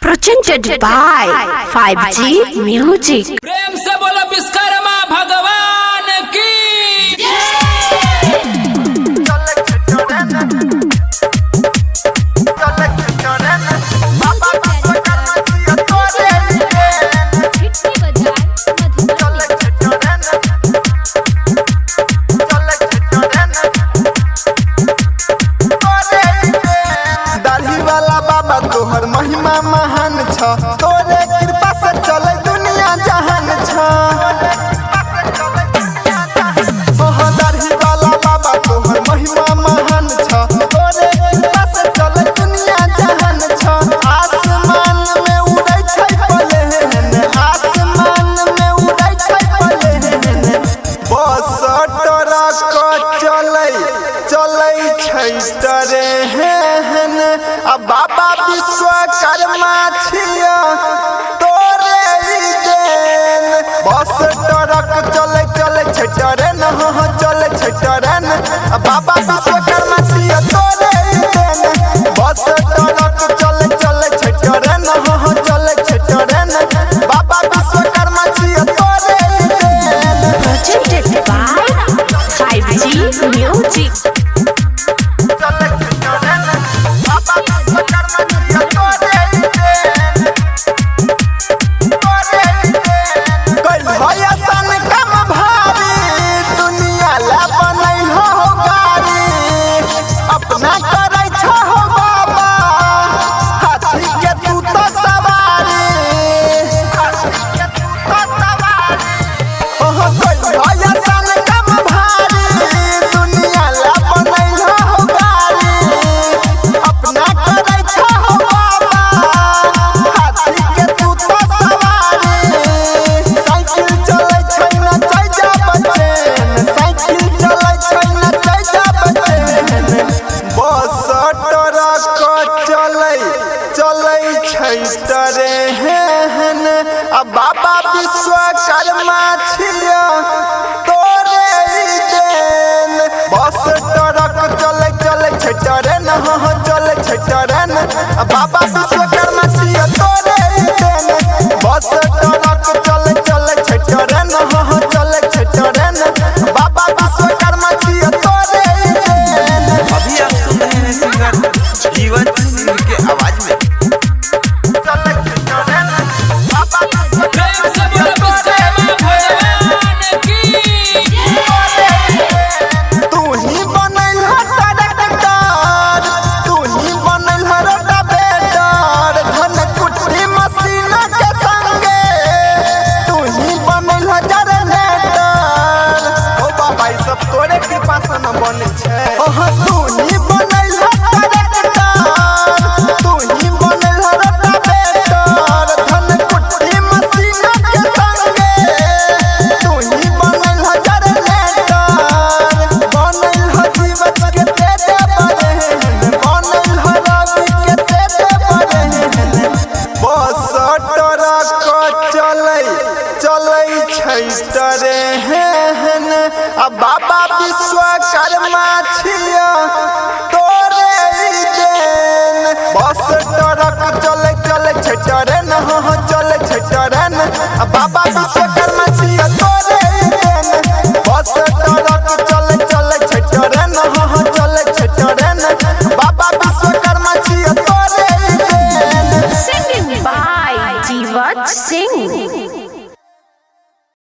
presented by 5G Music। प्रेम से बोलो विश्वकर्मा भगवान की। तोहर महिमा महान छ, तोरे कृपा से चले दुनिया जहान छ। ओह दाढ़ी वाला बाबा तोहर महिमा महान छ, तोरे कृपा से चले दुनिया जहान छ। आसमान में उड़ै छै पलेन, आसमान में उड़ै छै पलेन। बस ट्रक चलै छै ट्रेन। अब बाबा विश्वकर्मा छिया तोरे देन। बस ट्रक चले छै ट्रेन, हाँ चले छै ट्रेन। बाबा विश्वकर्मा छिया तोरे देन। बस ट्रक चले छै ट्रेन, हाँ चले छै ट्रेन। बाबा विश्वकर्मा छिया तोरे देन। Presented by 5G Music। बाबा विश्वकर्मा छिया तोरे देन। बस ट्रक चले छै ट्रेन, हाँ चले छै ट्रेन। बाबा विश्वकर्मा छिया तोरे देन। बस ट्रक चले छै ट्रेन, हाँ चले छै ट्रेन। बाबा विश्वकर्मा छिया तोरे देन। अभी आप सुन रहे हैं सिंगर जीवन सिंह के आवाज में। प्रेम से बोलो विश्वकर्मा भगवान की। तू ही बनल ट्रैक्टर, तू ही बनल रोटावेटर। धन कुट्टी मशीन के संगे तू ही बनल जनरेटर। ओ बाबा ई सब तोरे कृपा से न बने छै। ओह तू ही बनल ट्रैक्टर, तू ही बनल रोटावेटर। धन कुट्टी मशीन के संगे तू ही बनल जनरेटर। बनल जीवन के तेरे बहन, बनल रवि के तेरे बहन। बस ट्रक चलै छै ट्रेन। बाबा विश्वकर्मा छिया तोरे देन। बस ट्रक चले छै ट्रेन, हाँ चले छै ट्रेन। बाबा विश्वकर्मा छिया तोरे देन। बस ट्रक चले छै ट्रेन, हाँ चले छै ट्रेन। बाबा विश्वकर्मा छिया तोरे देन। Singing by Jivat Singh।